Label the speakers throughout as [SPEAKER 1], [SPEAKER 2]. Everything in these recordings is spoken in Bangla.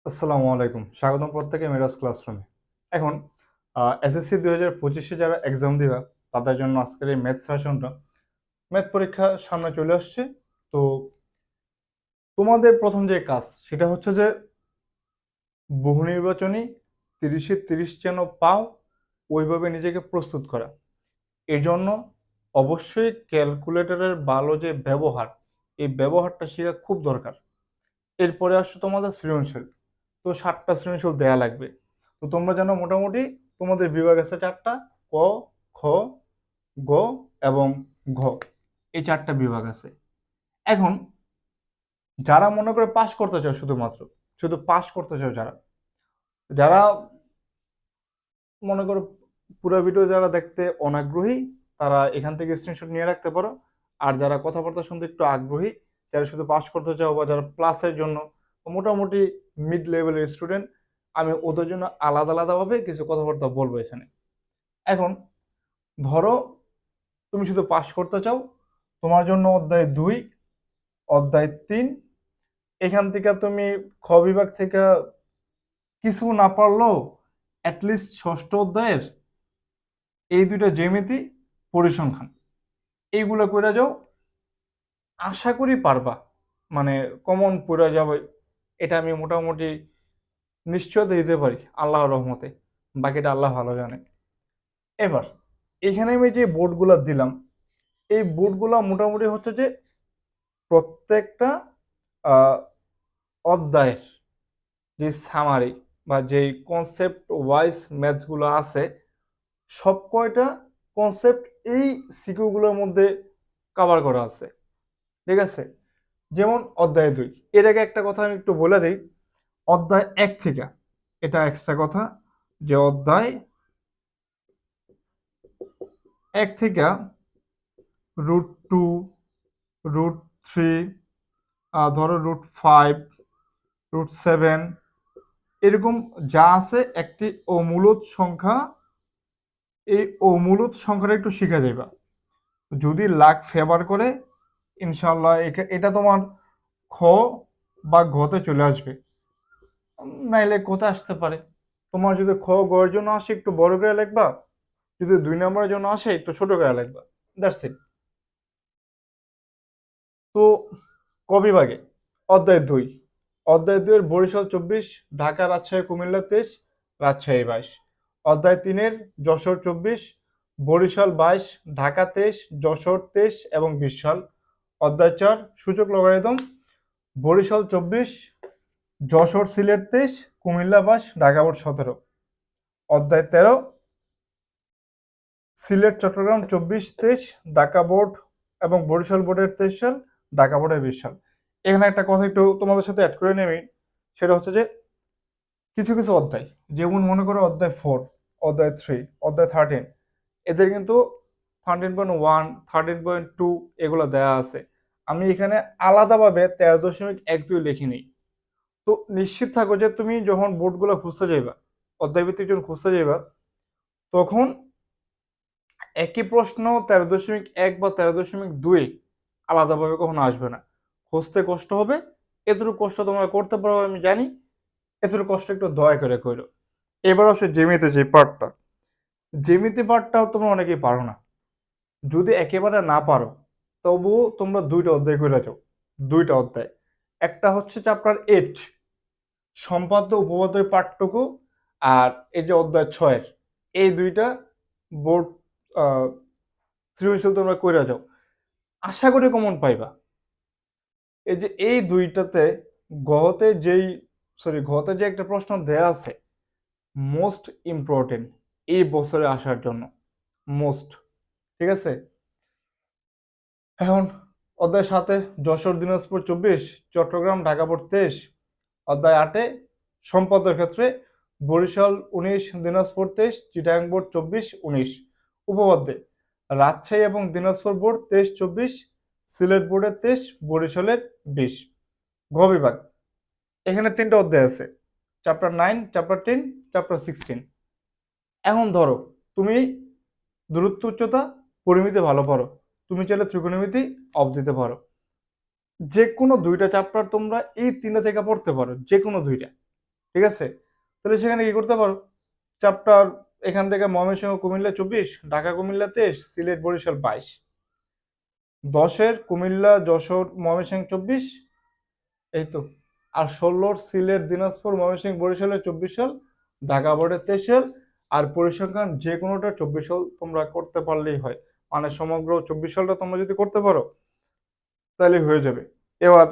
[SPEAKER 1] আসসালামু আলাইকুম, স্বাগতম প্রত্যেকে মিরাজ ক্লাসরুমে। এখন এসএসসি 2025-এ যারা এক্সাম দিবা তাদের জন্য আজকের এই ম্যাথ সেশনটা। ম্যাথ পরীক্ষা সামনে চলে আসছে। তো তোমাদের প্রথম যে কাজ সেটা হচ্ছে যে বহু নির্বাচনী 30-এ 30 যেন পাও, ওইভাবে নিজেকে প্রস্তুত করা। এর জন্য অবশ্যই ক্যালকুলেটরের ভালো যে ব্যবহার, এই ব্যবহারটা শেখা খুব দরকার। এরপরে আসছে তোমাদের সৃজনশীল। তো 7টা সৃজনশীল দেয়া লাগবে। তো তোমরা যেন মোটামুটি তোমাদের বিভাগ আছে 4টা, ক, খ, গ এবং ঘ। এই 4টা বিভাগ আছে। এখন যারা মনে করে পাস করতে চাও, শুধু পাস করতে চাও, যারা যারা মনে করো পুরো ভিডিও যারা দেখতে অনাগ্রহী, তারা এখান থেকে স্ক্রিনশট নিয়ে রাখতে পারো। আর যারা কথাবার্তা শুনতে একটু আগ্রহী, যারা শুধু পাস করতে চাও বা যারা প্লাসের জন্য মোটামুটি মিড লেভেলের স্টুডেন্ট, আমি ওদের জন্য আলাদা আলাদাভাবে কিছু কথাবার্তা বলবো এখানে। এখন ধরো তুমি শুধু পাস করতে চাও, তোমার জন্য অধ্যায় 2, অধ্যায় 3, এখান থেকে তুমি খ বিভাগ থেকে কিছু না পারলেও অ্যাটলিস্ট ষষ্ঠ অধ্যায়ের এই দুইটা জ্যামিতি, পরিসংখ্যান, এইগুলো করে যাও, আশা করি পারবা। মানে কমন পড়ে যাবে, এটা আমি মোটামুটি নিশ্চয়তা দিতে পারি আল্লাহর রহমতে। বাকিটা আল্লাহ ভালো জানে। এবার এখানে আমি যে বোর্ডগুলো দিলাম, এই বোর্ডগুলো মোটামুটি হচ্ছে যে প্রত্যেকটা আহ, অধ্যায়ের যে সামারি বা যেই কনসেপ্ট ওয়াইজ ম্যাথসগুলো আছে, সব কয়টা কনসেপ্ট এই সিকিউগুলোর মধ্যে কভার করা আছে। ঠিক আছে? যেমন অধ্যায় 2, এর আগে একটা কথা আমি একটু বলে দিই। অধ্যায় 1 থেকে, এটা এক্সট্রা কথা, যে অধ্যায় 1 থেকে √2, √3, ধরো √5, √7, এরকম যা আছে একটি অমূলদ সংখ্যা, এই অমূলদ সংখ্যাটা একটু শিখে যাইবা। যদি লাক ফেভার করে, ইনশাল্লাহ এটা তোমার খ বা ঘতে চলে আসবে। নাইলে কোথায় আসতে পারে, তোমার যদি খ গয়ের জন্য আসে একটু বড় করে লিখবা, যদি 2 নম্বরের জন্য আসে একটু ছোট করে লিখবা। That's it. তো ক বিভাগে অধ্যায় 2, অধ্যায় 2 এর বরিশাল 24, ঢাকা রাজশাহী কুমিল্লা 23, রাজশাহী 22। অধ্যায় 3 এর যশোর 24, বরিশাল 22, ঢাকা 23, যশোর 23 এবং 20 সাল। অধ্যায় 4 সূচক লগারিদম, বরিশাল 24, যশোর সিলেট 23, কুমিল্লা 22, ঢাকা বোর্ড 17। অধ্যায় 13 সিলেট চট্টগ্রাম 24, 23, ঢাকা বোর্ড এবং বরিশাল বোর্ডের 23 সাল, ঢাকা বোর্ডের 20 সাল। এখানে একটা কথা একটু তোমাদের সাথে অ্যাড করে নেই, সেটা হচ্ছে যে কিছু কিছু অধ্যায়, যেমন মনে করো অধ্যায় 4, অধ্যায় 3, অধ্যায় 13, এদের কিন্তু 13.1, 13.2 এগুলো দেয়া আছে। আমি এখানে আলাদাভাবে 13.12 লিখিনি। তো নিশ্চিত থাকো যে তুমি যখন বোর্ডগুলো খুঁজতে যাইবা, অধ্যায় ভিত্তিক যখন খুঁজতে যাইবা, তখন একই প্রশ্ন 13.1 বা 13.2 আলাদাভাবে কখনো আসবে না। খুঁজতে কষ্ট হবে, এতটুকু কষ্ট তোমরা করতে পারো আমি জানি, এতটুকু কষ্ট একটু দয়া করে করো। এবার আসে জ্যামিতি যে পার্টটা, জ্যামিতি পার্টটাও তোমরা অনেকেই পারো না। যদি একেবারে না পারো, তবুও তোমরা 2টা অধ্যায় করে যাও। 2টা অধ্যায়, একটা হচ্ছে চ্যাপ্টার 8 সম্পাদ্য উপপাদ্যের পাঠটুকু, আর এই যে অধ্যায় 6-এর, এই 2টা বোর্ড সৃজনশীল তোমরা কইরা যাও, আশা করি কমন পাইবা। এই যে এই 2টাতে গতে যেই ঘতে যে একটা প্রশ্ন দেয়া আছে, মোস্ট ইম্পর্টেন্ট এই বছরে আসার জন্য, মোস্ট। ঠিক আছে? এখন অধ্যায় 7-এ যশোর দিনাজপুর 24, চট্টগ্রাম ঢাকা বোর্ড 23। অধ্যায় 8-এ সম্পদের ক্ষেত্রে বরিশাল 19, দিনাজপুর 23, চিটাগাং বোর্ড 24, 19। উপপাদ্যে রাজশাহী এবং দিনাজপুর বোর্ড 23, 24, সিলেট বোর্ডের 23, বরিশালের 20। ঘ বিভাগ, এখানে 3টা অধ্যায় আছে, চ্যাপ্টার 9, চ্যাপ্টার 10, চ্যাপ্টার 16। এখন ধরো তুমি দূরত্ব উচ্চতা পরিমিতি ভালো পারো, তুমি চাইলে ত্রিকোণমিতি অফ দিতে পারো। যে কোনো 2টা চ্যাপ্টার তোমরা এই 3টা থেকে পড়তে পারো, যে কোনো 2টা। ঠিক আছে? তাহলে সেখানে কি করতে পারো, চ্যাপ্টার এখান থেকে ময়মনসিংহ কুমিল্লা 24, ঢাকা কুমিল্লা 23, সিলেট বরিশাল 22, 10-এর কুমিল্লা যশোর ময়মনসিংহ 24, এই তো, আর 16-র সিলেট দিনাজপুর ময়মনসিংহ বরিশালে 24 সাল, ঢাকা বোর্ডে 23 সাল, আর পরিসংখ্যান যে কোনোটা 24 সাল তোমরা করতে পারলেই হয়। মানে সমগ্র 24 সালটা তোমরা যদি করতে পারো তাহলে হয়ে যাবে। এবার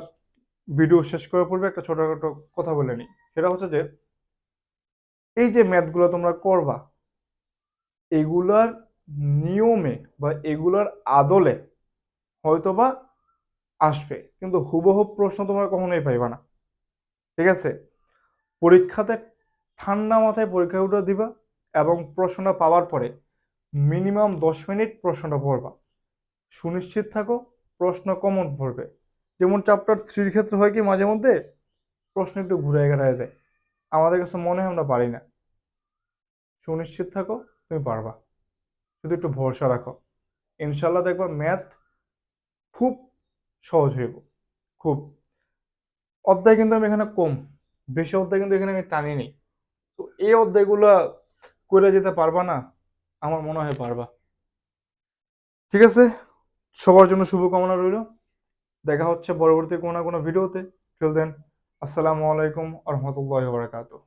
[SPEAKER 1] ভিডিও শেষ করার পূর্বে একটা ছোটখাটো কথা বলে নিই, সেটা হচ্ছে যে এই যে ম্যাথগুলো তোমরা করবা, এগুলার নিয়মে বা এগুলার আদলে হয়তোবা আসবে, কিন্তু হুবহু প্রশ্ন তোমরা কখনোই পাইবা না। ঠিক আছে? পরীক্ষাতে ঠান্ডা মাথায় পরীক্ষা উত্তর দিবা এবং প্রশ্নটা পাওয়ার পরে মিনিমাম 10 মিনিট প্রশ্নটা পড়বা। সুনিশ্চিত থাকো প্রশ্ন কমন পড়বে। যেমন চ্যাপ্টার 3-র ক্ষেত্রে হয় কি মাঝে মধ্যে প্রশ্ন একটু ঘুরে ঘেরায় যায়, আমাদের কাছে মনে হয় আমরা পারি না। সুনিশ্চিত থাকো তুমি পারবা, শুধু একটু ভরসা রাখো, ইনশাল্লাহ দেখবা ম্যাথ খুব সহজ হইব। খুব অধ্যায় কিন্তু আমি এখানে কম, বেশি অধ্যায় কিন্তু এখানে আমি টানি নি। তো এই অধ্যায়গুলা করে যেতে পারবা না? আমার মনে হয় পারবা। ঠিক আছে, সবার জন্য শুভকামনা রইল। দেখা হচ্ছে পরবর্তী কোনো না কোনো ভিডিওতে। টিল দেন, আসসালামু আলাইকুম ওয়া রাহমাতুল্লাহি ওয়া বারাকাতুহু।